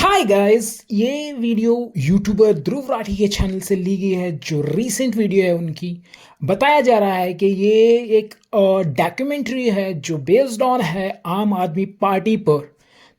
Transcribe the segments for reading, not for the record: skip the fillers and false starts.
Hi guys, ये video YouTuber Dhruv Rathee के channel से ली गई है। जो रीसेंट वीडियो है उनकी, बताया जा रहा है कि ये एक डॉक्यूमेंट्री है जो बेस्ड ऑन है आम आदमी पार्टी पर।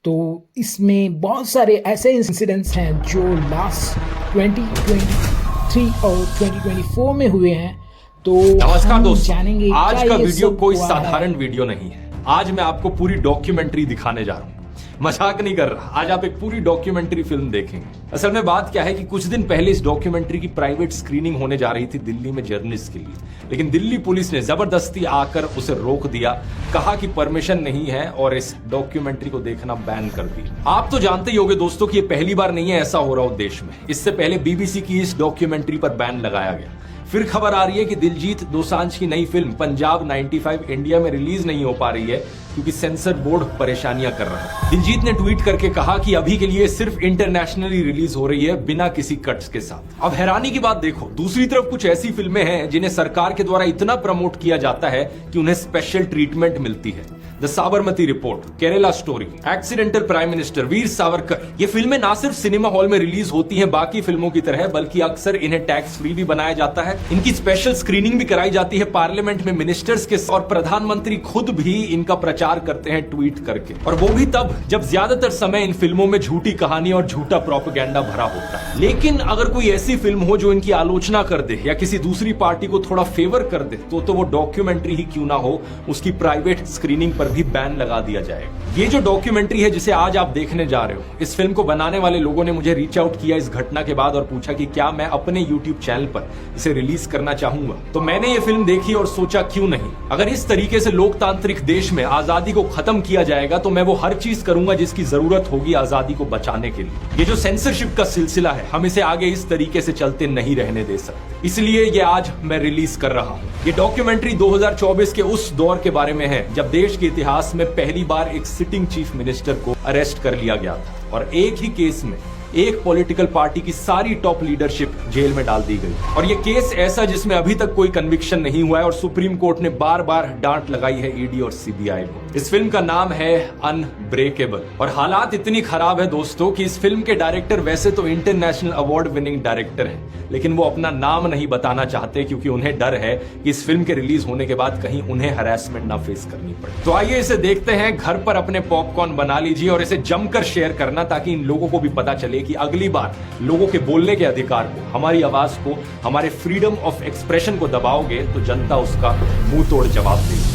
तो इसमें बहुत सारे ऐसे इंसिडेंट्स हैं जो लास्ट 2023 और 2024 में हुए हैं। तो नमस्कार दोस्तों, जानेंगे आज का वीडियो कोई हुआ साधारण वीडियो नहीं है। आज मैं आपको पूरी डॉक्यूमेंट्री दिखाने जा रहा हूँ, मजाक नहीं कर रहा। आज आप एक पूरी डॉक्यूमेंट्री फिल्म देखेंगे। असल में बात क्या है कि कुछ दिन पहले इस डॉक्यूमेंट्री की प्राइवेट स्क्रीनिंग होने जा रही थी दिल्ली में जर्नलिस्ट के लिए, लेकिन दिल्ली पुलिस ने जबरदस्ती आकर उसे रोक दिया, कहा कि परमिशन नहीं है और इस डॉक्यूमेंट्री को देखना बैन कर दिया। आप तो जानते ही होंगे दोस्तों कि ये पहली बार नहीं है ऐसा हो रहा हो देश में। इससे पहले बीबीसी की इस डॉक्यूमेंट्री पर बैन लगाया गया। फिर खबर आ रही है कि दिलजीत दोसांझ की नई फिल्म पंजाब 95 इंडिया में रिलीज नहीं हो पा रही है क्योंकि सेंसर बोर्ड परेशानियां कर रहा है। दिलजीत ने ट्वीट करके कहा कि अभी के लिए सिर्फ इंटरनेशनली रिलीज हो रही है, बिना किसी कट्स के साथ। अब हैरानी की बात देखो, दूसरी तरफ कुछ ऐसी फिल्में हैं जिन्हें सरकार के द्वारा इतना प्रमोट किया जाता है कि उन्हें स्पेशल ट्रीटमेंट मिलती है। The Sabarmati report, Kerala story, accidental prime minister, Veer Savarkar. ये फिल्में ना सिर्फ सिनेमा हॉल में रिलीज होती हैं बाकी फिल्मों की तरह, बल्कि अक्सर इन्हें टैक्स फ्री भी बनाया जाता है। इनकी स्पेशल स्क्रीनिंग भी कराई जाती है पार्लियामेंट में मिनिस्टर्स के, और प्रधानमंत्री खुद भी इनका प्रचार करते हैं ट्वीट करके। और वो भी तब जब ज्यादातर समय इन फिल्मों में झूठी कहानी और झूठा प्रोपेगेंडा भरा होता है। लेकिन अगर कोई ऐसी फिल्म हो जो इनकी आलोचना कर दे या किसी दूसरी पार्टी को थोड़ा फेवर कर दे, तो वो डॉक्यूमेंट्री ही क्यों ना हो, उसकी प्राइवेट स्क्रीनिंग पर भी बैन लगा दिया जाएगा। ये जो डॉक्यूमेंट्री है जिसे आज आप देखने जा रहे हो, इस फिल्म को बनाने वाले लोगों ने मुझे रीच आउट किया इस घटना के बाद और पूछा कि क्या मैं अपने यूट्यूब चैनल पर इसे रिलीज करना चाहूंगा। तो मैंने ये फिल्म देखी और सोचा क्यों नहीं। अगर इस तरीके से लोकतांत्रिक देश में आजादी को खत्म किया जाएगा तो मैं वो हर चीज करूंगा जिसकी जरूरत होगी आजादी को बचाने के लिए। ये जो सेंसरशिप का सिलसिला है, हम इसे आगे इस तरीके से चलते नहीं रहने दे सकते, इसलिए ये आज मैं रिलीज कर रहा हूँ। ये डॉक्यूमेंट्री 2024 के उस दौर के बारे में है जब देश के इतिहास में पहली बार एक सिटिंग चीफ मिनिस्टर को अरेस्ट कर लिया गया था और एक ही केस में एक पॉलिटिकल पार्टी की सारी टॉप लीडरशिप जेल में डाल दी गई। और ये केस ऐसा जिसमें अभी तक कोई कन्विक्शन नहीं हुआ है और सुप्रीम कोर्ट ने बार बार डांट लगाई है ईडी और सीबीआई को। इस फिल्म का नाम है अनब्रेकेबल। और हालात इतनी खराब है दोस्तों कि इस फिल्म के डायरेक्टर वैसे तो इंटरनेशनल अवार्ड विनिंग डायरेक्टर हैं, लेकिन वो अपना नाम नहीं बताना चाहते क्योंकि उन्हें डर है कि इस फिल्म के रिलीज होने के बाद कहीं उन्हें हरासमेंट ना फेस करनी पड़े। तो आइए इसे देखते हैं। घर पर अपने पॉपकॉर्न बना लीजिए और इसे जमकर शेयर करना, ताकि इन लोगों को भी पता चले कि अगली बार लोगों के बोलने के अधिकार को, हमारी आवाज को, हमारे फ्रीडम ऑफ एक्सप्रेशन को दबाओगे तो जनता उसका मुंह तोड़ जवाब देगी।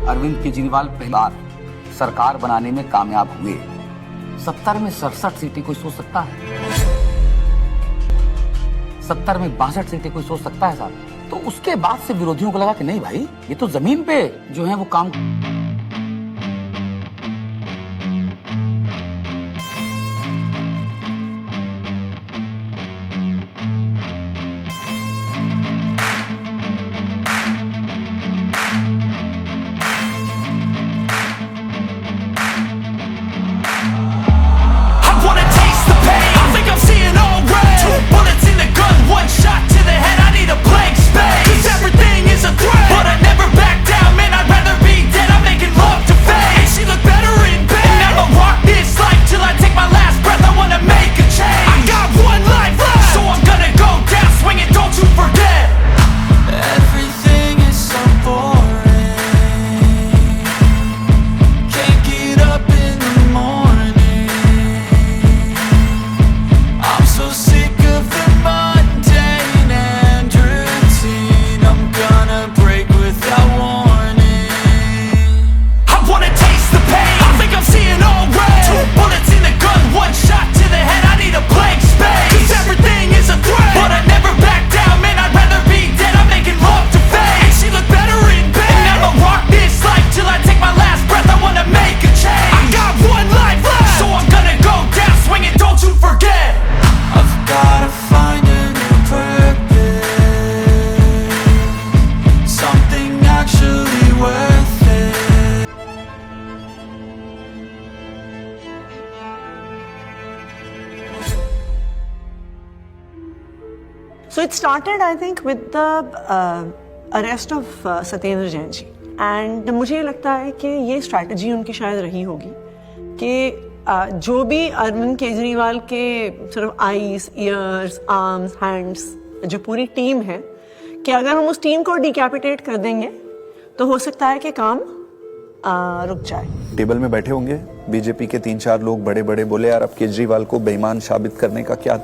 अरविंद केजरीवाल पहली बार सरकार बनाने में कामयाब हुए। 70 में 67 सीटें कोई सोच सकता है? 70 में 62 सीटें कोई सोच सकता है साहब? तो उसके बाद से विरोधियों को लगा कि नहीं भाई, ये तो जमीन पे जो है वो काम। Everything is a threat, but I never back down, man, I'd rather be dead. I make So it started, I think, with the arrest of Satyendra Jain ji, and मुझे लगता है कि ये स्ट्रैटेजी उनकी शायद रही होगी कि जो भी अरविंद केजरीवाल के सिर्फ आईज, ईयर्स, आर्म्स, हैंड्स, जो पूरी टीम है, कि अगर हम उस टीम को डिकैपिटेट कर देंगे तो हो सकता है कि काम रुक जाए। टेबल में बैठे होंगे बीजेपी के 3-4 लोग बड़े बड़े, बोले यार अब केजरीवाल को बेईमान साबित करने का क्या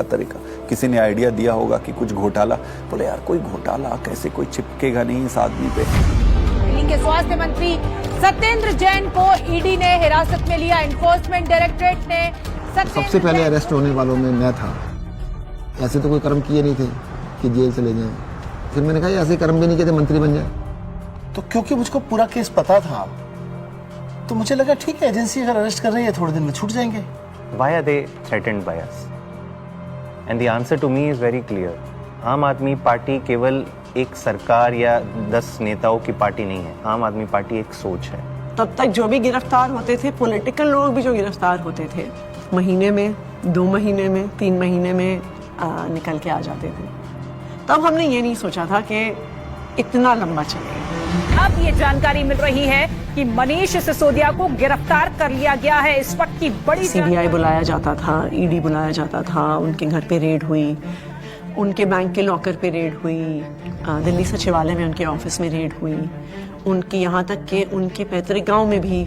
तरीका। किसी ने आइडिया दिया होगा कि कुछ घोटाला, बोले यार कोई घोटाला कैसे, कोई चिपकेगा नहीं इस आदमी पे। दिल्ली के स्वास्थ्य मंत्री सत्येंद्र जैन को ईडी ने हिरासत में लिया। एनफोर्समेंट डायरेक्टरेट ने सबसे पहले अरेस्ट होने वालों में मैं था। ऐसे तो कोई कर्म किए नहीं थे कि जेल से ले जाएं। फिर मैंने कहा ऐसे कर्म भी नहीं किए थे मंत्री बन जाए। तो क्योंकि मुझको पूरा केस पता था तो मुझे लगा ठीक है, एजेंसी अगर अरेस्ट कर रही है थोड़े दिन में छूट जाएंगे। Why are they threatened by us? And the answer to me is very clear. आम आदमी पार्टी केवल एक सरकार या 10 नेताओं की पार्टी नहीं है। आम आदमी पार्टी एक सोच है। तब तक जो भी गिरफ्तार होते थे, पॉलिटिकल लोग भी जो गिरफ्तार होते थे, महीने में, 2 महीने में, 3 महीने में निकल के आ जाते थे। तब हमने ये नहीं सोचा था कि इतना लंबा चलेगा। अब ये जानकारी मिल रही है कि मनीष सिसोदिया को गिरफ्तार कर लिया गया है। इस वक्त की बड़ी सीबीआई बुलाया जाता था, ईडी बुलाया जाता था, उनके घर पे रेड हुई, उनके बैंक के लॉकर पे रेड हुई, दिल्ली सचिवालय में उनके ऑफिस में रेड हुई, उनकी यहाँ तक कि उनके पैतृक गांव में भी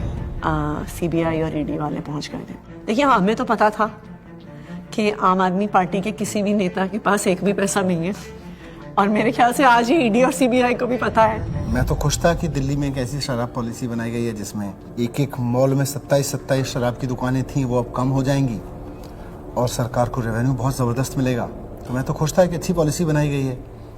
सीबीआई और ईडी वाले पहुंच गए थे। देखिए, हमें तो पता था कि आम आदमी पार्टी के किसी भी नेता के पास एक भी पैसा नहीं है, और मेरे ख्याल से आज ही ईडी और सीबीआई को भी पता है। मैं तो खुश था कि दिल्ली में एक ऐसी शराब पॉलिसी बनाई गई है जिसमें एक मॉल में 27 शराब की दुकानें थी, वो अब कम हो जाएंगी और सरकार को रेवेन्यू बहुत ज़बरदस्त मिलेगा। तो मैं तो खुश था कि अच्छी पॉलिसी बनाई गई है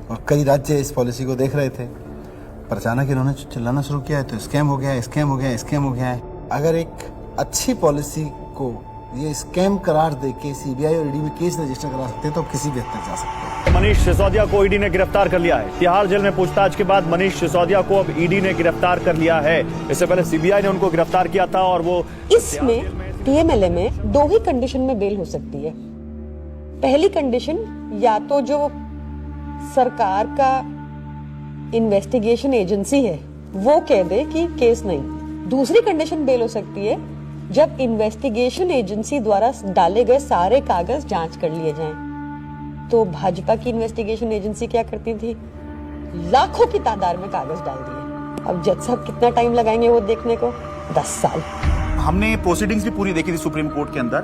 और कई राज्य इस पॉलिसी को देख रहे थे, पर अचानक इन्होंने चिल्लाना शुरू किया है तो स्कैम हो गया है। अगर एक अच्छी पॉलिसी को ये स्कैम करार दे के सीबीआई और ईडी में केस रजिस्टर करा सकते हैं तो किसी भी हद तक जा सकते हैं। मनीष सिसोदिया को ईडी ने गिरफ्तार कर लिया है। तिहाड़ जेल में पूछताछ के बाद मनीष सिसोदिया को अब ईडी ने गिरफ्तार कर लिया है। इससे पहले सीबीआई ने उनको गिरफ्तार किया था और वो इसमें डीएमएलए में 2 ही कंडीशन में बेल हो सकती है। पहली कंडीशन, या तो जो सरकार का इन्वेस्टिगेशन एजेंसी है वो कह दे कि केस नहीं। दूसरी कंडीशन बेल हो सकती है जब इन्वेस्टिगेशन एजेंसी द्वारा डाले गए सारे कागज जांच कर लिए जाएं। तो भाजपा की इन्वेस्टिगेशन एजेंसी क्या करती थी, लाखों की तादाद में कागज डाल दिए। अब जज साहब कितना टाइम लगाएंगे वो देखने को, 10 साल। हमने प्रोसीडिंग्स भी पूरी देखी थी सुप्रीम कोर्ट के अंदर,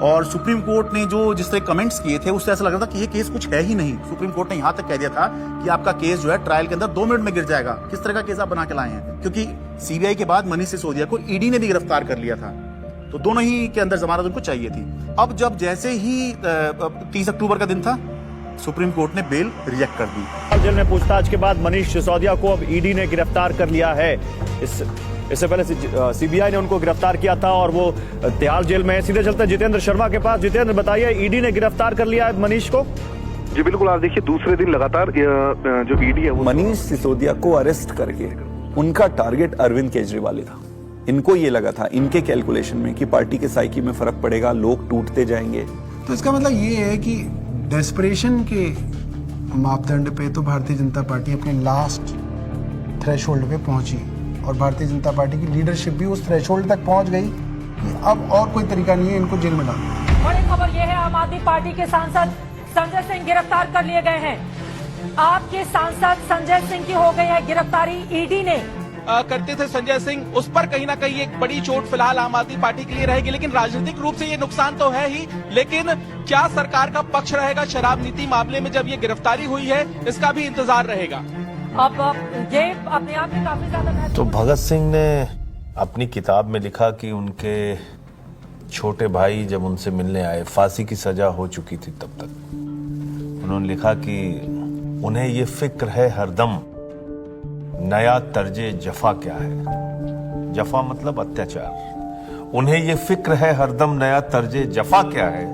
और सुप्रीम कोर्ट ने जो जिस तरह कमेंट्स किए थे उससे ऐसा लग रहा था कि ये केस कुछ है ही नहीं। सुप्रीम कोर्ट ने यहाँ तक कह दिया था कि आपका केस जो है ट्रायल के अंदर 2 मिनट में गिर जाएगा। किस तरह का केस आप बना के लाए हैं, क्योंकि सीबीआई के बाद मनीष सिसोदिया को ईडी ने भी गिरफ्तार कर लिया था, तो दोनों ही के अंदर जमानत उनको चाहिए थी। अब जब जैसे ही 30 अक्टूबर का दिन था, सुप्रीम कोर्ट ने बेल रिजेक्ट कर दी। जेल में पूछताछ के बाद मनीष सिसोदिया को अब ईडी ने गिरफ्तार कर लिया है। इससे पहले सीबीआई ने उनको गिरफ्तार किया था और वो तिहाड़ जेल में है। सीधे चलते हैं जितेंद्र शर्मा के पास। जितेंद्र, बताइए, ईडी ने गिरफ्तार कर लिया है मनीष को? जी बिल्कुल, आप देखिए दूसरे दिन लगातार जो ईडी है वो मनीष सिसोदिया को अरेस्ट करके उनका टारगेट अरविंद केजरीवाल था। इनको ये लगा था, इनके कैलकुलेशन में, कि पार्टी के साइकी में फर्क पड़ेगा, लोग टूटते जाएंगे। तो इसका मतलब ये है कि डेस्परेशन के मापदंड पे तो भारतीय जनता पार्टी अपने लास्ट थ्रेशोल्ड पे पहुंची, और भारतीय जनता पार्टी की लीडरशिप भी उस थ्रेशोल्ड तक पहुंच गई कि अब और कोई तरीका नहीं है इनको जेल में डालने। बड़ी खबर यह है, आम आदमी पार्टी के सांसद संजय सिंह गिरफ्तार कर लिए गए हैं। आपके सांसद संजय सिंह की हो गई है गिरफ्तारी। ईडी ने करते थे संजय सिंह, उस पर कहीं ना कहीं एक बड़ी चोट फिलहाल आम आदमी पार्टी के लिए रहेगी, लेकिन राजनीतिक रूप से ये नुकसान तो है ही, लेकिन क्या सरकार का पक्ष रहेगा शराब नीति मामले में जब ये गिरफ्तारी हुई है, इसका भी इंतजार रहेगा। अब ये अपने आप में काफी ज्यादा। तो भगत सिंह ने अपनी किताब में लिखा कि उनके छोटे भाई जब उनसे मिलने आए, फांसी की सजा हो चुकी थी तब तक, उन्होंने लिखा कि उन्हें ये फिक्र है हरदम नया तर्जे जफा क्या है। जफा मतलब अत्याचार। उन्हें ये फिक्र है हरदम नया तर्जे जफा क्या है।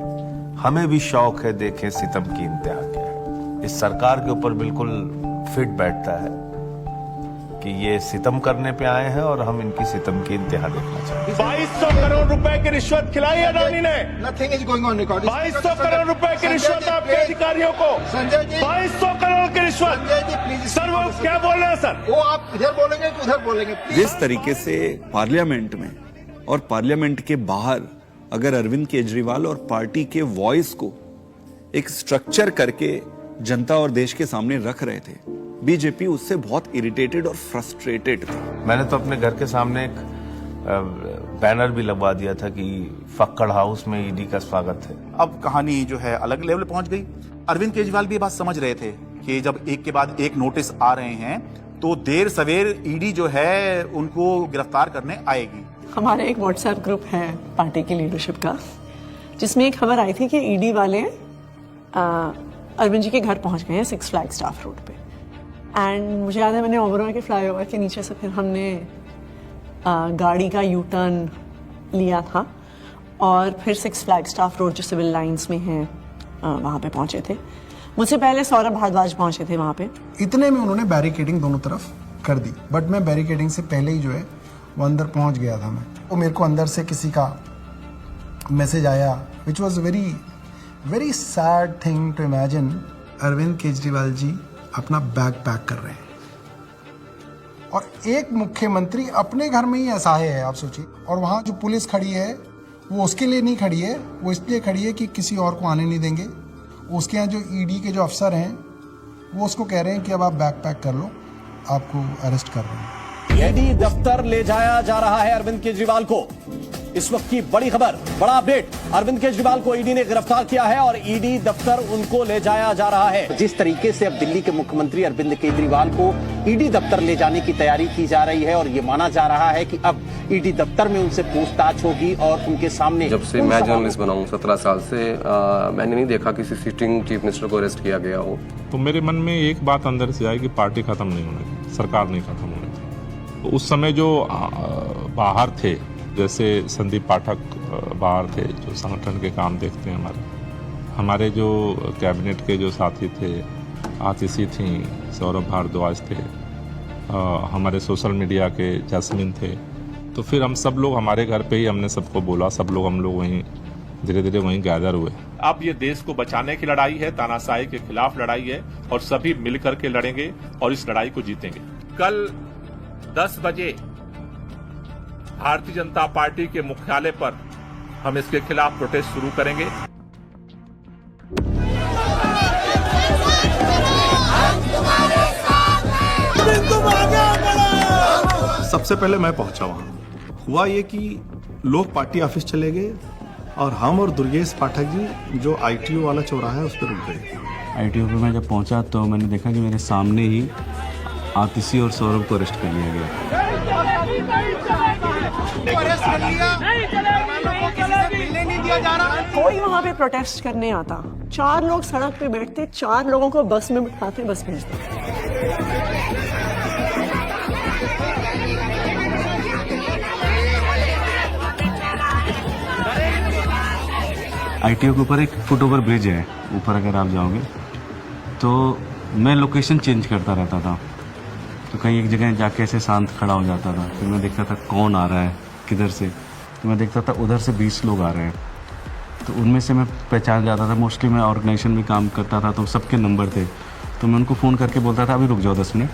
हमें भी शौक है देखें सितम की इंतहा क्या है। इस सरकार के ऊपर बिल्कुल फिट बैठता है कि ये सितम करने पे आए हैं और हम इनकी सितम की इंतहा देखना चाहते हैं। 2200 करोड़ रुपए की रिश्वत खिलाई अडानी ने। Nothing is going on record. 2200 crore रुपए की रिश्वत आपके अधिकारियों को संजय जी 2200 करोड़ की रिश्वत। संजय जी प्लीज सर वो क्या बोल रहे हैं सर? वो आप इधर बोलेंगे कि उधर बोलेंगे? जिस तरीके से पार्लियामेंट में और पार्लियामेंट के बाहर अगर अरविंद केजरीवाल और पार्टी के वॉइस को एक स्ट्रक्चर करके जनता और देश के सामने रख रहे थे, बीजेपी उससे बहुत इरिटेटेड और फ्रस्ट्रेटेड थी। मैंने तो अपने घर के सामने एक बैनर भी लगवा दिया था कि फक्कड़ हाउस में ईडी का स्वागत है। अब कहानी जो है अलग लेवल पहुंच गई। अरविंद केजरीवाल भी ये बात समझ रहे थे कि जब एक के बाद एक नोटिस आ रहे हैं तो देर सवेर ईडी जो है उनको गिरफ्तार करने आएगी। हमारा एक व्हाट्सएप ग्रुप है पार्टी की लीडरशिप का, जिसमें एक खबर आई थी कि ईडी वाले अरविंद जी के घर पहुंच गए हैं 6 फ्लैग स्टाफ रोड पे। एंड मुझे याद है मैंने ओबरॉय के फ्लाईओवर के नीचे से फिर हमने गाड़ी का यू टर्न लिया था और फिर 6 फ्लैग स्टाफ रोड जो सिविल लाइंस में है वहाँ पे पहुँचे थे। मुझसे पहले सौरभ भारद्वाज पहुँचे थे वहाँ पे। इतने में उन्होंने बैरिकेडिंग दोनों तरफ कर दी, बट मैं बैरिकेडिंग से पहले ही जो है वो अंदर पहुँच गया था। मैं वो मेरे को अंदर से किसी का मैसेज आया which was very sad thing to imagine. Arvind Kejriwal ji अपना बैग पैक कर रहे हैं और एक मुख्यमंत्री अपने घर में ही असहाय है, आप सोचिए। और वहाँ जो पुलिस खड़ी है वो उसके लिए नहीं खड़ी है, वो इसलिए खड़ी है कि किसी और को आने नहीं देंगे। उसके यहाँ जो ईडी के जो अफसर हैं वो उसको कह रहे हैं कि अब आप बैग पैक कर लो, आपको अरेस्ट कर रहे हैं। ईडी दफ्तर ले जाया जा रहा है अरविंद केजरीवाल को। इस वक्त की बड़ी खबर, बड़ा अपडेट, अरविंद केजरीवाल को ईडी ने गिरफ्तार किया है और ईडी दफ्तर उनको ले जाया जा रहा है। जिस तरीके से अब दिल्ली के मुख्यमंत्री अरविंद केजरीवाल को ईडी दफ्तर ले जाने की तैयारी की जा रही है और ये माना जा रहा है कि अब ईडी दफ्तर में उनसे पूछताछ होगी और उनके सामने। जब से मैं जर्नलिस्ट बना हूं 17 साल से, मैंने नहीं देखा किसी सिटिंग चीफ मिनिस्टर को अरेस्ट किया गया हो। तो मेरे मन में एक बात अंदर से आई कि पार्टी खत्म नहीं होने थी, सरकार नहीं खत्म होने थी। तो उस समय जो बाहर थे, जैसे संदीप पाठक बाहर थे जो संगठन के काम देखते हैं, हमारे जो कैबिनेट के जो साथी थे, आतिशी थी, सौरभ भारद्वाज थे, हमारे सोशल मीडिया के जैस्मिन थे। तो फिर हम सब लोग हमारे घर पे ही हमने सबको बोला, हम लोग वहीं धीरे धीरे वहीं गैदर हुए। अब ये देश को बचाने की लड़ाई है, तानाशाही के खिलाफ लड़ाई है और सभी मिलकर के लड़ेंगे और इस लड़ाई को जीतेंगे। कल 10 बजे भारतीय जनता पार्टी के मुख्यालय पर हम इसके खिलाफ प्रोटेस्ट शुरू करेंगे। सबसे पहले मैं पहुंचा वहां। हुआ ये कि लोग पार्टी ऑफिस चले गए और हम और दुर्गेश पाठक जी जो आईटीओ वाला चौराहा है उस पर रुक गए। आईटीओ पे मैं जब पहुंचा तो मैंने देखा कि मेरे सामने ही आतिशी और सौरभ को अरेस्ट कर लिया गया। कोई वहाँ पे प्रोटेस्ट करने आता, 4 लोग सड़क पे बैठते, 4 लोगों को बस में बिठाते, बस भेजते। आईटीओ के ऊपर एक फुटओवर ब्रिज है, ऊपर अगर आप जाओगे तो मैं लोकेशन चेंज करता रहता था। तो कहीं एक जगह जाके ऐसे शांत खड़ा हो जाता था, फिर मैं देखता था कौन आ रहा है किधर से, तो मैं देखता था उधर से 20 लोग आ रहे हैं, तो उनमें से मैं पहचान जाता था। मोस्टली मैं ऑर्गेनाइजेशन में काम करता था तो सबके नंबर थे, तो मैं उनको फ़ोन करके बोलता था अभी रुक जाओ 10 मिनट,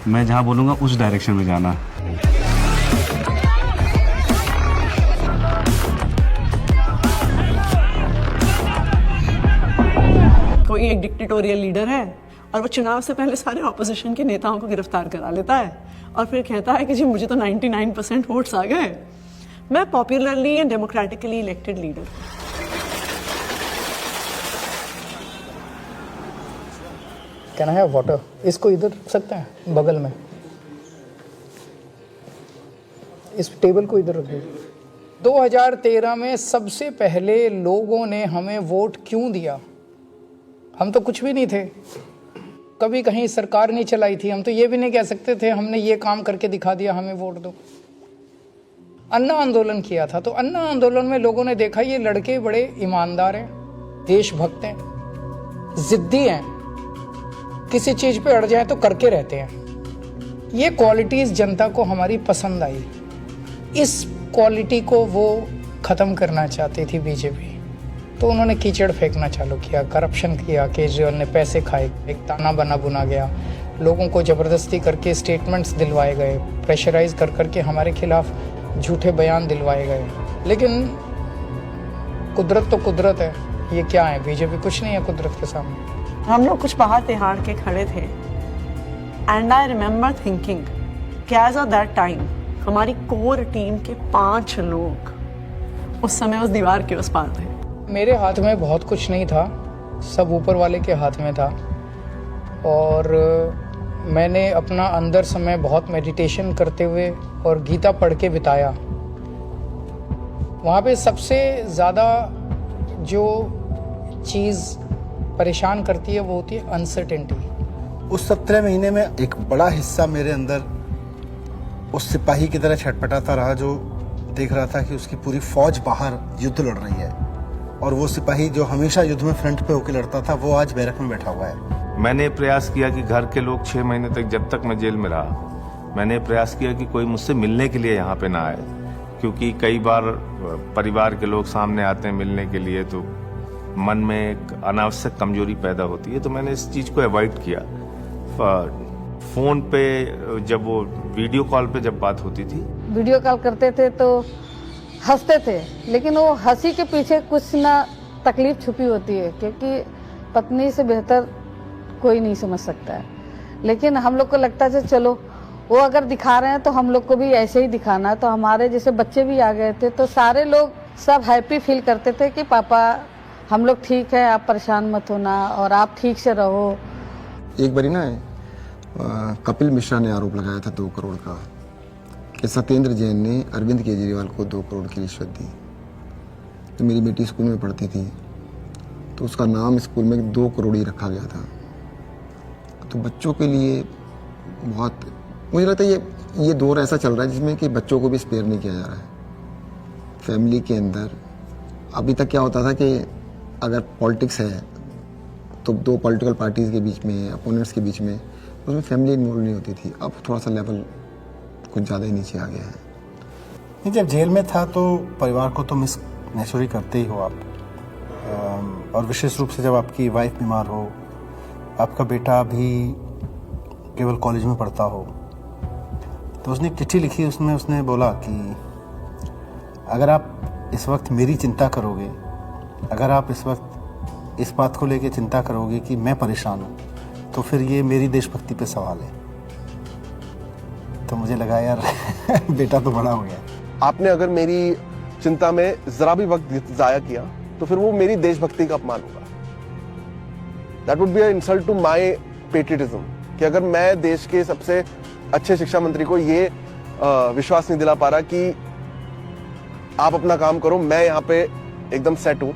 मैं जहाँ बोलूँगा उस डायरेक्शन में जाना। कोई एक डिक्टेटोरियल लीडर है और वो चुनाव से पहले सारे ऑपोजिशन के नेताओं को गिरफ्तार करा लेता है और फिर कहता है कि जी मुझे तो 99% वोट्स आ गए, मैं popularly and democratically elected leader. Can I have water? इसको इधर रख सकते हैं बगल में, इस टेबल को इधर रख दो। 2013 में सबसे पहले लोगों ने हमें वोट क्यों दिया? हम तो कुछ भी नहीं थे, कभी कहीं सरकार नहीं चलाई थी, हम तो ये भी नहीं कह सकते थे हमने ये काम करके दिखा दिया हमें वोट दो। अन्ना आंदोलन किया था, तो अन्ना आंदोलन में लोगों ने देखा ये लड़के बड़े ईमानदार हैं, देशभक्त हैं, जिद्दी हैं, किसी चीज़ पे अड़ जाए तो करके रहते हैं। ये क्वालिटीज़ जनता को हमारी पसंद आई। इस क्वालिटी को वो ख़त्म करना चाहती थी बीजेपी। तो उन्होंने कीचड़ फेंकना चालू किया, करप्शन किया, केजरीवाल ने पैसे खाए, एक ताना बना बुना गया, लोगों को ज़बरदस्ती करके स्टेटमेंट्स दिलवाए गए, प्रेशराइज कर करके हमारे खिलाफ झूठे बयान दिलवाए गए। लेकिन कुदरत तो कुदरत है, ये क्या है, बीजेपी कुछ नहीं है कुदरत के सामने। हम लोग कुछ पहाड़ तिहाड़ के खड़े थे एंड आई रिमेम्बर थिंकिंग कि एज ऑफ दैट टाइम हमारी कोर टीम के 5 लोग उस समय उस दीवार के उस पार थे। मेरे हाथ में बहुत कुछ नहीं था, सब ऊपर वाले के हाथ में था। और मैंने अपना अंदर समय बहुत मेडिटेशन करते हुए और गीता पढ़ के बिताया। वहाँ पे सबसे ज़्यादा जो चीज़ परेशान करती है वो होती है अनसर्टेनिटी। उस 17 महीने में एक बड़ा हिस्सा मेरे अंदर उस सिपाही की तरह छटपटाता रहा जो देख रहा था कि उसकी पूरी फौज बाहर युद्ध लड़ रही है, और वो सिपाही जो हमेशा युद्ध में फ्रंट पे होकर लड़ता था वो आज बैरक में बैठा हुआ है। मैंने प्रयास किया कि घर के लोग 6 महीने तक, जब तक मैं जेल में रहा, मैंने प्रयास किया कि कोई मुझसे मिलने के लिए यहाँ पे ना आए, क्योंकि कई बार परिवार के लोग सामने आते हैं मिलने के लिए तो मन में एक अनावश्यक कमजोरी पैदा होती है, तो मैंने इस चीज़ को अवॉइड किया। फ़ोन पे जब वो वीडियो कॉल पे जब बात होती थी, वीडियो कॉल करते थे तो हंसते थे, लेकिन वो हंसी के पीछे कुछ ना तकलीफ छुपी होती है, क्योंकि पत्नी से बेहतर कोई नहीं समझ सकता है। लेकिन हम लोग को लगता है चलो वो अगर दिखा रहे हैं तो हम लोग को भी ऐसे ही दिखाना है। तो हमारे जैसे बच्चे भी आ गए थे तो सारे लोग सब हैप्पी फील करते थे कि पापा हम लोग ठीक है, आप परेशान मत होना और आप ठीक से रहो। एक बारी ना कपिल मिश्रा ने आरोप लगाया था 2 करोड़ का कि सत्येंद्र जैन ने अरविंद केजरीवाल को 2 करोड़ की रिश्वत दी। तो मेरी बेटी स्कूल में पढ़ती थी तो उसका नाम स्कूल में 2 करोड़ ही रखा गया था। तो बच्चों के लिए बहुत, मुझे लगता है ये दौर ऐसा चल रहा है जिसमें कि बच्चों को भी स्पेयर नहीं किया जा रहा है। फैमिली के अंदर अभी तक क्या होता था कि अगर पॉलिटिक्स है तो 2 पॉलिटिकल पार्टीज के बीच में, अपोनेंट्स के बीच में, उसमें फैमिली इन्वॉल्व नहीं होती थी। अब थोड़ा सा लेवल कुछ ज़्यादा ही नीचे आ गया है। जब जेल में था तो परिवार को तो मिस नेचुरली करते ही हो आप, और विशेष रूप से जब आपकी वाइफ बीमार हो, आपका बेटा भी केवल कॉलेज में पढ़ता हो। तो उसने एक चिट्ठी लिखी, उसमें उसने बोला कि अगर आप इस वक्त मेरी चिंता करोगे, अगर आप इस वक्त इस बात को लेके चिंता करोगे कि मैं परेशान हूँ, तो फिर ये मेरी देशभक्ति पे सवाल है। तो मुझे लगा यार बेटा तो बड़ा हो गया। आपने अगर मेरी चिंता में जरा भी वक्त जाया किया तो फिर वो मेरी देशभक्ति का अपमान होगा। That would be a insult to my patriotism, कि अगर मैं देश के सबसे अच्छे शिक्षा मंत्री को ये विश्वास नहीं दिला पा रहा कि आप अपना काम करो, मैं यहाँ पे एकदम सेट हूँ,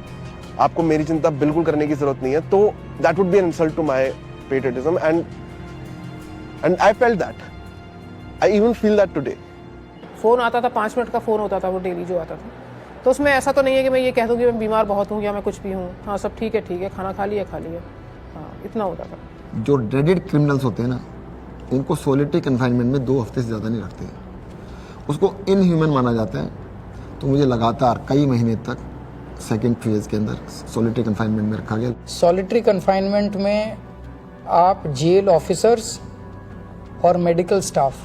आपको मेरी चिंता बिल्कुल करने की जरूरत नहीं है, तो that would be an insult to my patriotism and I felt that, I even feel that today. Phone आता था, 5 मिनट का फोन होता था वो डेली जो आता था, तो उसमें ऐसा तो नहीं है कि मैं ये कह दूं कि मैं बीमार बहुत हूँ या मैं कुछ भी हूँ, हाँ सब ठीक है, खाना खा लिया, हाँ इतना होता था। जो ड्रेडेड क्रिमिनल्स होते हैं ना, उनको सोलिटरी कन्फाइनमेंट में 2 हफ्ते से ज़्यादा नहीं रखते, उसको इनह्यूमन माना जाता है। तो मुझे लगातार कई महीने तक सेकेंड फेज के अंदर सोलिटरी कन्फाइनमेंट में रखा गया। सॉलिटरी कन्फाइनमेंट में आप जेल ऑफिसर्स और मेडिकल स्टाफ,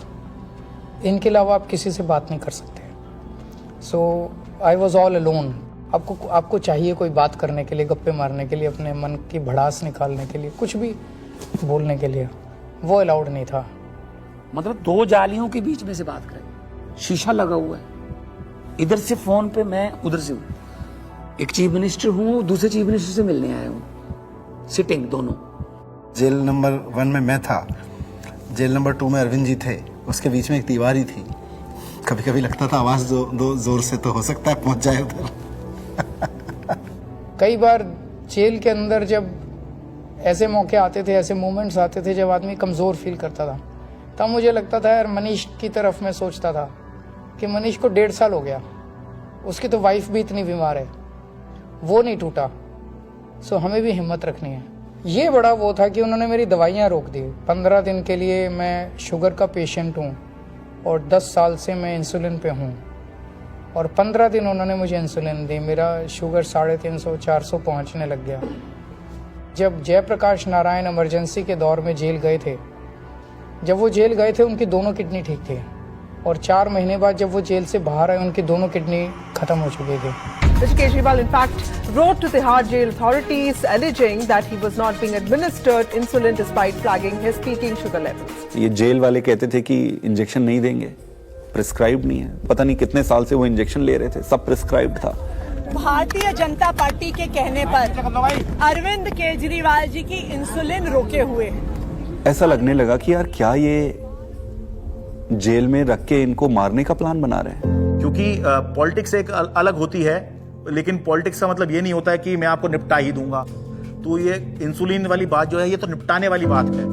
इनके अलावा आप किसी से बात नहीं कर सकते। सो आई वॉज ऑल अलोन। आपको चाहिए कोई बात करने के लिए, गप्पे मारने के लिए, अपने मन की भड़ास निकालने के लिए, कुछ भी बोलने के लिए, वो अलाउड नहीं था। मतलब 2 जालियों के बीच में से बात करें, शीशा लगा हुआ है, इधर से फोन पे मैं उधर से हूँ, एक चीफ मिनिस्टर हूँ, दूसरे चीफ मिनिस्टर से मिलने आया हूँ, सिटिंग दोनों। जेल नंबर 1 में मैं था, जेल नंबर 2 में अरविंद जी थे, उसके बीच में एक दीवार ही थी। कभी कभी लगता था आवाज जोर से तो हो सकता है पहुंच जाए उधर। कई बार जेल के अंदर जब ऐसे मौके आते थे, ऐसे मोमेंट्स आते थे जब आदमी कमज़ोर फील करता था, तब मुझे लगता था यार मनीष की तरफ मैं सोचता था कि मनीष को 1.5 साल हो गया, उसकी तो वाइफ भी इतनी बीमार है, वो नहीं टूटा, सो हमें भी हिम्मत रखनी है। ये बड़ा वो था कि उन्होंने मेरी दवाइयाँ रोक दी। 15 दिन के लिए मैं शुगर का पेशेंट हूँ और 10 साल से मैं इंसुलिन पे हूँ, और 15 दिन उन्होंने मुझे इंसुलिन दी। मेरा शुगर 350 400 पहुंचने लग गया। जब जयप्रकाश नारायण इमरजेंसी के दौर में जेल गए थे, जब वो जेल गए थे उनकी दोनों किडनी ठीक थी, और 4 महीने बाद जब वो जेल से बाहर आए उनकी दोनों किडनी खत्म हो चुकी थी। Mr. Kejriwal, in fact, wrote to Tihar jail authorities alleging that he was not being administered insulin despite flagging his peaking sugar levels. ये जेल वाले कहते थे कि इंजेक्शन नहीं देंगे, प्रिस्क्राइब्ड नहीं है। पता नहीं कितने साल से वो इंजेक्शन ले रहे थे, सब प्रिस्क्राइब्ड था। भारतीय जनता पार्टी के कहने पर अरविंद केजरीवाल जी की इंसुलिन रोके हुए हैं। ऐसा लगने लगा कि यार क्या ये जेल में रख के इनको मारने का प्लान बना रहे हैं। क्योंकि पॉलिटिक्स एक अलग होती है, लेकिन पॉलिटिक्स का मतलब ये नहीं होता है कि मैं आपको निपटा ही दूंगा। तो ये इंसुलिन वाली बात जो है ये तो निपटाने वाली बात है।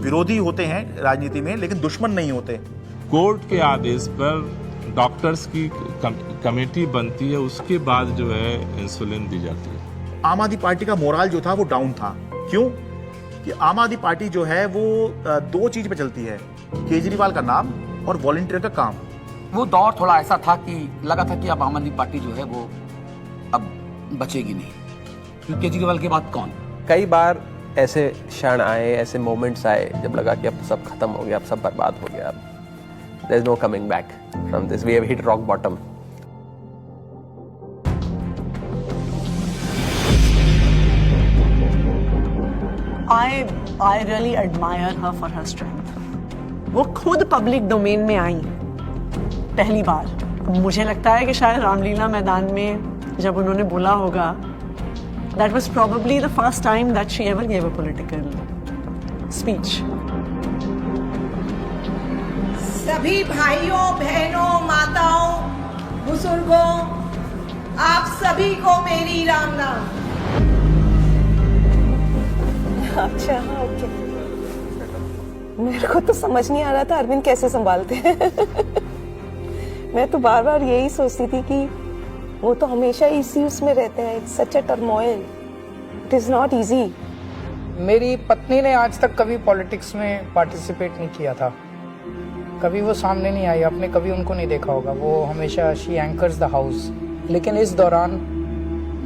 विरोधी होते हैं राजनीति में, लेकिन दुश्मन नहीं होते। कोर्ट के आदेश पर डॉक्टर्स की कमेटी बनती है, उसके बाद जो है इंसुलिन दी जाती है। आम आदमी पार्टी का मोराल जो था वो डाउन था। क्यों? कि आम आदमी पार्टी जो है वो 2 चीज पे चलती है, केजरीवाल का नाम और वॉलंटियर का काम। वो दौर थोड़ा ऐसा था कि लगा था कि अब आम आदमी पार्टी जो है वो अब बचेगी नहीं, क्योंकि केजरीवाल के बाद कौन। कई बार ऐसे क्षण आए, ऐसे मोमेंट्स आए जब लगा कि अब सब खत्म हो गया, अब सब बर्बाद हो गया, there is no coming back from this, we have hit rock bottom. I really admire her for her strength. वो खुद पब्लिक डोमेन में आई पहली बार। मुझे लगता है कि शायद रामलीला मैदान में जब उन्होंने बोला होगा, that was probably the first time that she ever gave a political speech. सभी भाइयों, बहनों, माताओं, बुजुर्गों, आप सभी को मेरी राम नाम। अच्छा, ओके। मेरे को तो समझ नहीं आ रहा था अरविंद कैसे संभालते हैं। मैं तो बार बार यही सोचती थी कि वो तो हमेशा इसी उसमें रहते हैं। It's such a turmoil, it is not easy. मेरी पत्नी ने आज तक कभी पॉलिटिक्स में पार्टिसिपेट नहीं किया था, कभी वो सामने नहीं आई, आपने कभी उनको नहीं देखा होगा। वो हमेशा शी एंकर्स द हाउस, लेकिन इस दौरान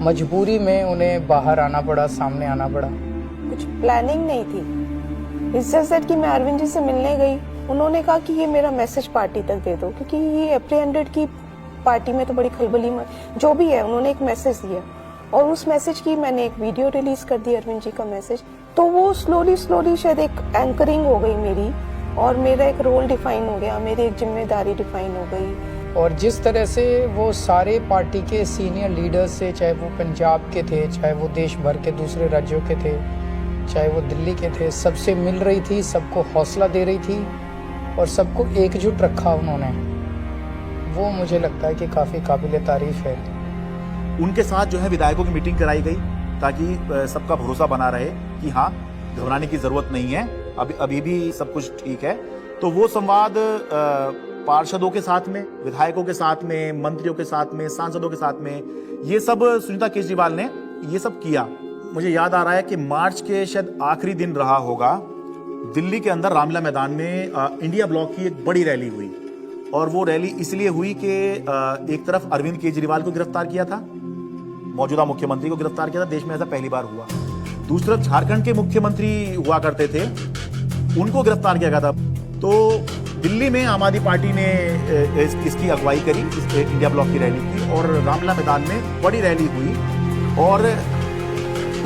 मजबूरी में उन्हें बाहर आना पड़ा, सामने आना पड़ा। कुछ प्लानिंग नहीं थी, इट्स जस्ट दैट कि मैं अरविंद जी से मिलने गई, उन्होंने कहा कि ये मेरा मैसेज पार्टी तक दे दो, क्योंकि ये एप्रीहेंडेड की पार्टी में तो बड़ी खलबली जो भी है। उन्होंने एक मैसेज दिया और उस मैसेज की मैंने एक वीडियो रिलीज कर दी, अरविंद जी का मैसेज। तो वो स्लोली शायद एक एंकरिंग हो गई मेरी, और मेरा एक रोल डिफाइन हो गया, मेरी एक जिम्मेदारी डिफाइन हो गई। और जिस तरह से वो सारे पार्टी के सीनियर लीडर्स से, चाहे वो पंजाब के थे, चाहे वो देश भर के दूसरे राज्यों के थे, चाहे वो दिल्ली के थे, सबसे मिल रही थी, सबको हौसला दे रही थी और सबको एकजुट रखा उन्होंने, वो मुझे लगता है कि काफ़ी काबिल तारीफ है। उनके साथ जो है विधायकों की मीटिंग कराई गई ताकि सबका भरोसा बना रहे कि हाँ, घबराने की जरूरत नहीं है, अभी भी सब कुछ ठीक है। तो वो संवाद पार्षदों के साथ में, विधायकों के साथ में, मंत्रियों के साथ में, सांसदों के साथ में, ये सब सुनीता केजरीवाल ने ये सब किया। मुझे याद आ रहा है कि मार्च के शायद आखिरी दिन रहा होगा, दिल्ली के अंदर रामलीला मैदान में इंडिया ब्लॉक की एक बड़ी रैली हुई, और वो रैली इसलिए हुई कि एक तरफ अरविंद केजरीवाल को गिरफ्तार किया था, मौजूदा मुख्यमंत्री को गिरफ्तार किया था, देश में ऐसा पहली बार हुआ। दूसरी तरफ झारखंड के मुख्यमंत्री हुआ करते थे, उनको गिरफ्तार किया गया था। तो दिल्ली में आम आदमी पार्टी ने इसकी अगुवाई करी, इंडिया ब्लॉक की रैली की, और रामलीला मैदान में बड़ी रैली हुई। और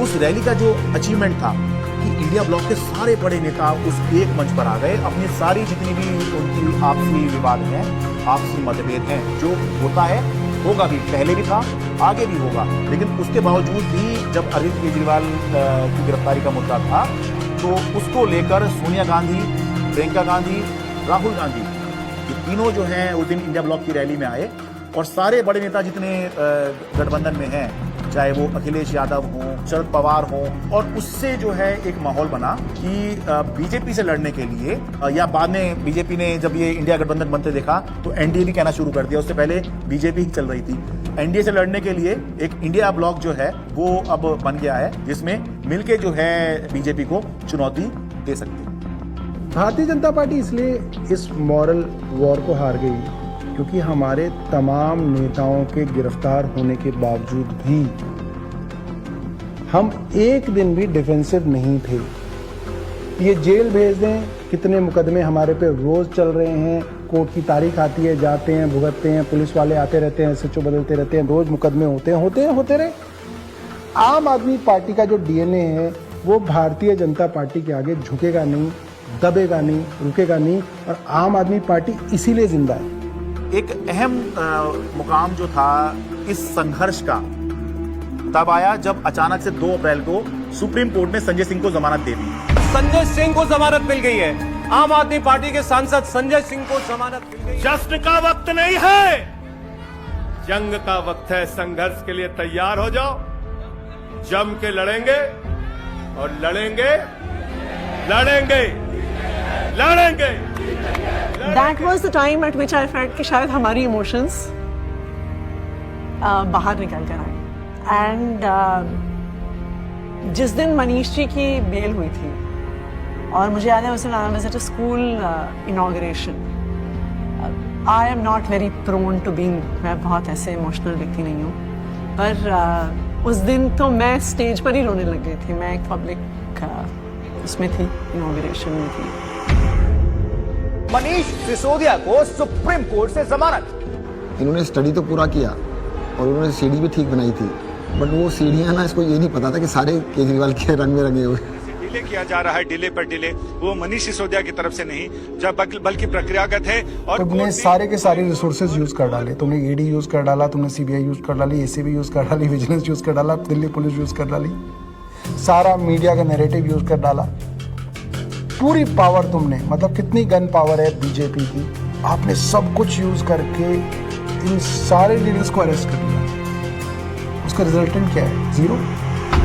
उस रैली का जो अचीवमेंट था कि इंडिया ब्लॉक के सारे बड़े नेता उस एक मंच पर आ गए, अपनी सारी जितनी भी उनकी आपसी विवाद हैं, आपसी मतभेद हैं, जो होता है, होगा भी, पहले भी था, आगे भी होगा, लेकिन उसके बावजूद भी जब अरविंद केजरीवाल की गिरफ्तारी का मुद्दा था, तो उसको लेकर सोनिया गांधी, प्रियंका गांधी, राहुल गांधी, ये तीनों जो हैं उस दिन इंडिया ब्लॉक की रैली में आए, और सारे बड़े नेता जितने गठबंधन में हैं, चाहे वो अखिलेश यादव हों, शरद पवार हों, और उससे जो है एक माहौल बना कि बीजेपी से लड़ने के लिए, या बाद में बीजेपी ने जब ये इंडिया गठबंधन बनते देखा तो एनडीए भी कहना शुरू कर दिया, उससे पहले बीजेपी ही चल रही थी। एनडीए से लड़ने के लिए एक इंडिया ब्लॉक जो है वो अब बन गया है, जिसमें मिलके जो है बीजेपी को चुनौती दे सकती है। भारतीय जनता पार्टी इसलिए इस मॉरल वॉर को हार गई क्योंकि हमारे तमाम नेताओं के गिरफ्तार होने के बावजूद भी हम एक दिन भी डिफेंसिव नहीं थे। ये जेल भेज दें, कितने मुकदमे हमारे पे रोज चल रहे हैं, कोर्ट की तारीख आती है, जाते हैं, भुगतते हैं, पुलिस वाले आते रहते हैं, SHO बदलते रहते हैं, रोज मुकदमे होते रहे। आम आदमी पार्टी का जो DNA है वो भारतीय जनता पार्टी के आगे झुकेगा नहीं, दबेगा नहीं, रुकेगा नहीं, और आम आदमी पार्टी इसीलिए जिंदा है। एक अहम मुकाम जो था इस संघर्ष का तब आया जब अचानक से 2 अप्रैल को सुप्रीम कोर्ट ने संजय सिंह को जमानत दे दी। संजय सिंह को जमानत मिल गई है। आम आदमी पार्टी के सांसद संजय सिंह को जमानत मिल गई। जश्न का वक्त नहीं है, जंग का वक्त है। संघर्ष के लिए तैयार हो जाओ, जम के लड़ेंगे और लड़ेंगे। That was the time at which I felt कि शायद हमारी इमोशंस बाहर निकल कर आए। एंड जिस दिन मनीष जी की बेल हुई थी, और मुझे याद है उस दिन I was at a school inauguration. I am not very prone to being, मैं बहुत ऐसे इमोशनल व्यक्ति नहीं हूँ, पर उस दिन तो मैं स्टेज पर ही रोने लग गई थी। मैं एक पब्लिक उसमें थी, इनॉग्रेशन में थी। मनीष सिसोदिया को सुप्रीम कोर्ट से जमानत। इन्होंने स्टडी तो पूरा किया और उन्होंने सीढ़ी भी ठीक बनाई थी, बट वो सीढ़ियाँ ना, इसको ये नहीं पता था कि सारे केजरीवाल के रंग में रंगे हुए। डिले किया जा रहा है, डिले पर डिले, वो मनीष सिसोदिया की तरफ से नहीं, जब बल्कि प्रक्रियागत है। और तुमने सारे के सारे रिसोर्सेज यूज कर डाले। तुमने ED यूज कर डाला, तुमने CBI यूज कर डाली, ACB यूज कर डाली, विजिलेंस यूज कर डाला, दिल्ली पुलिस यूज कर डाली, सारा मीडिया का नैरेटिव यूज कर डाला। पूरी पावर तुमने, मतलब कितनी गन पावर है बीजेपी की, आपने सब कुछ यूज करके इन सारे लीडर्स को अरेस्ट कर दिया। उसका रिजल्टेंट क्या है? 0।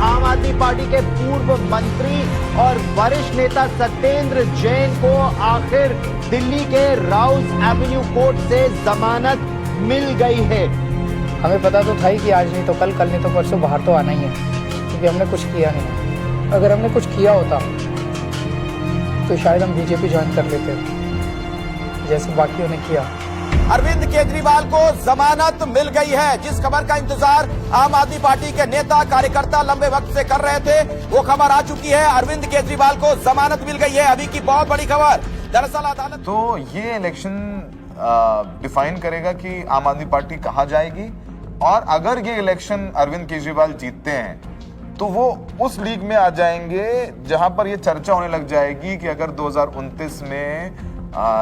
आम आदमी पार्टी के पूर्व मंत्री और वरिष्ठ नेता सत्येंद्र जैन को आखिर दिल्ली के राउज एवेन्यू कोर्ट से जमानत मिल गई है। हमें पता तो था ही कि आज नहीं तो कल, कल नहीं तो परसों बाहर तो आना ही है, क्योंकि हमने कुछ किया नहीं। अगर हमने कुछ किया होता तो शायद हम BJP ज्वाइन कर लेते, जैसे बाकियों ने किया। अरविंद केजरीवाल को जमानत मिल गई है। जिस खबर का इंतजार आम आदमी पार्टी के नेता कार्यकर्ता लंबे वक्त से कर रहे थे, वो खबर आ चुकी है। अरविंद केजरीवाल को जमानत मिल गई है। अभी की बहुत बड़ी खबर, दरअसल अदालत। तो ये इलेक्शन डिफाइन करेगा कि आम आदमी पार्टी कहां जाएगी, और अगर ये इलेक्शन अरविंद केजरीवाल जीतते हैं तो वो उस लीग में आ जाएंगे जहां पर ये चर्चा होने लग जाएगी कि अगर 2029 में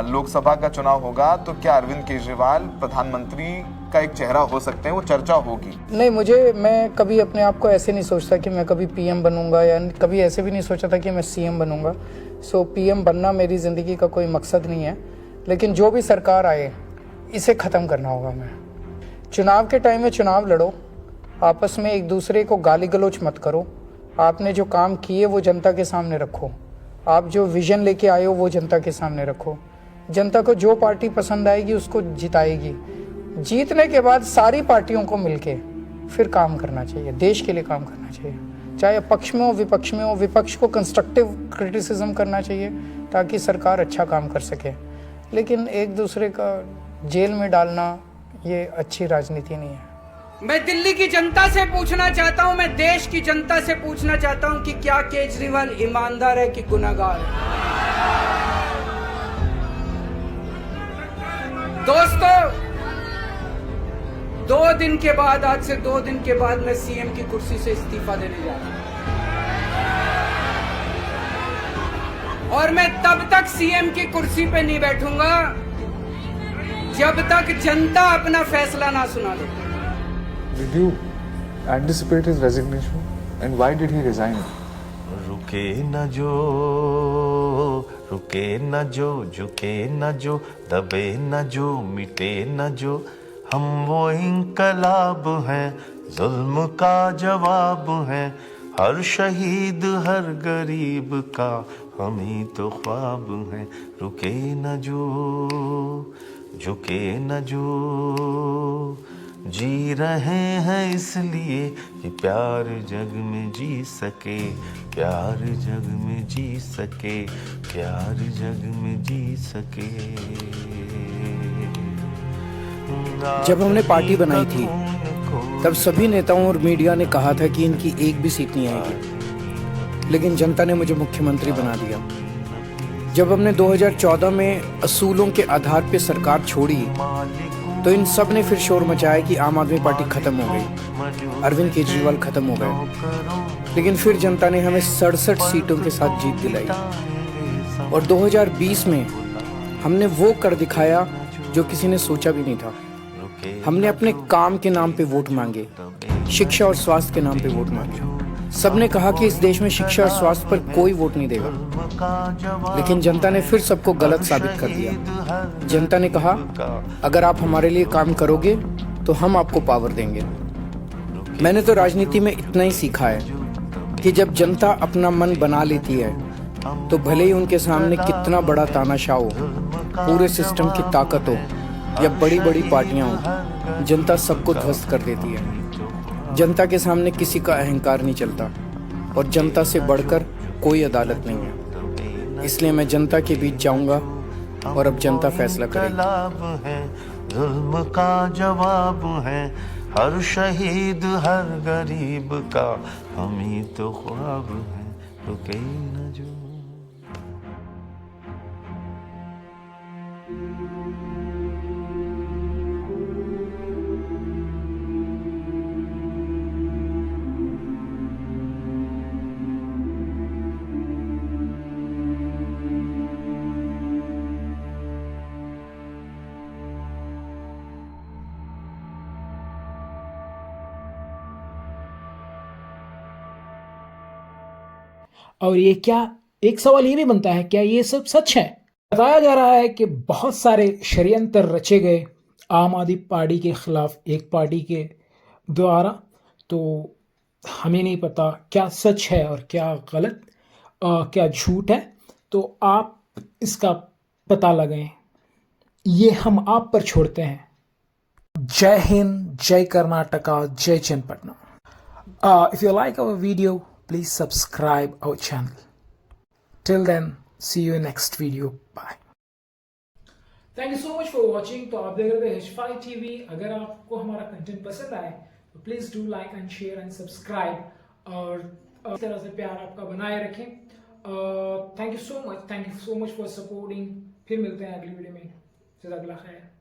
लोकसभा का चुनाव होगा तो क्या अरविंद केजरीवाल प्रधानमंत्री का एक चेहरा हो सकते हैं। वो चर्चा होगी। नहीं, मैं कभी अपने आप को ऐसे नहीं सोचता कि मैं कभी PM बनूंगा, या कभी ऐसे भी नहीं सोचा था कि मैं CM बनूंगा। सो PM बनना मेरी ज़िंदगी का कोई मकसद नहीं है, लेकिन जो भी सरकार आए इसे ख़त्म करना होगा। मैं चुनाव के टाइम में चुनाव लड़ो, आपस में एक दूसरे को गाली गलौज मत करो। आपने जो काम किए वो जनता के सामने रखो, आप जो विजन लेके आए हो वो जनता के सामने रखो। जनता को जो पार्टी पसंद आएगी उसको जिताएगी। जीतने के बाद सारी पार्टियों को मिलके फिर काम करना चाहिए, देश के लिए काम करना चाहिए, चाहे पक्ष में हो विपक्ष में हो। विपक्ष को कंस्ट्रक्टिव क्रिटिसिज्म करना चाहिए ताकि सरकार अच्छा काम कर सके, लेकिन एक दूसरे का जेल में डालना ये अच्छी राजनीति नहीं है। मैं दिल्ली की जनता से पूछना चाहता हूं, मैं देश की जनता से पूछना चाहता हूं कि क्या केजरीवाल ईमानदार है कि गुनहगार है। दोस्तों, 2 दिन के बाद, आज से 2 दिन के बाद मैं CM की कुर्सी से इस्तीफा देने जा रहा हूं, और मैं तब तक CM की कुर्सी पे नहीं बैठूंगा जब तक जनता अपना फैसला ना सुना दे। Did you anticipate his resignation, and why did he resign? रुके न जो, रुके न जो, झुके न जो, दबे न जो, मिटे न जो, हम वो इंकलाब हैं, जुल्म का जवाब हैं, हर शहीद हर गरीब का हम ही तो ख्वाब हैं। रुके न जो, झुके न जो, जी रहे हैं इसलिए कि प्यार जग में जी सके, प्यार जग में जी सके, प्यार जग में जी सके। जब हमने पार्टी बनाई थी तब सभी नेताओं और मीडिया ने कहा था कि इनकी एक भी सीट नहीं आएगी, लेकिन जनता ने मुझे मुख्यमंत्री बना दिया। जब हमने 2014 में असूलों के आधार पर सरकार छोड़ी तो इन सब ने फिर शोर मचाया कि आम आदमी पार्टी खत्म हो गई, अरविंद केजरीवाल खत्म हो गए। लेकिन फिर जनता ने हमें 67 सीटों के साथ जीत दिलाई और 2020 में हमने वो कर दिखाया जो किसी ने सोचा भी नहीं था। हमने अपने काम के नाम पे वोट मांगे, शिक्षा और स्वास्थ्य के नाम पे वोट मांगे। सबने कहा कि इस देश में शिक्षा और स्वास्थ्य पर कोई वोट नहीं देगा, लेकिन जनता ने फिर सबको गलत साबित कर दिया। जनता ने कहा अगर आप हमारे लिए काम करोगे तो हम आपको पावर देंगे। मैंने तो राजनीति में इतना ही सीखा है कि जब जनता अपना मन बना लेती है तो भले ही उनके सामने कितना बड़ा तानाशाह हो, पूरे सिस्टम की ताकत हो या बड़ी बड़ी पार्टियां हो, जनता सबको ध्वस्त कर देती है। जनता के सामने किसी का अहंकार नहीं चलता और जनता से बढ़कर कोई अदालत नहीं है। इसलिए मैं जनता के बीच जाऊंगा और अब जनता फैसला करेगी। जुल्म का जवाब है हर शहीद हर गरीब का, हम ही तो ख्वाब है रुके न जो। और ये क्या, एक सवाल ये भी बनता है, क्या ये सब सच है? बताया जा रहा है कि बहुत सारे षड्यंत्र रचे गए आम आदमी पार्टी के खिलाफ एक पार्टी के द्वारा। तो हमें नहीं पता क्या सच है और क्या गलत, क्या झूठ है। तो आप इसका पता लगाएं, ये हम आप पर छोड़ते हैं। जय हिंद, जय कर्नाटका, जय चन्नपट्टनम। If you like our video, please subscribe our channel. Till then, see you in next video. Bye. Thank you so much for watching. तो आप देख रहे थे H5 TV। अगर आपको हमारा कंटेंट पसंद आए तो please do like and share and subscribe और इस तरह से प्यार आपका बनाए रखें। Thank you so much for supporting. फिर मिलते हैं अगली वीडियो में। जज़ाकल्लाह खैर।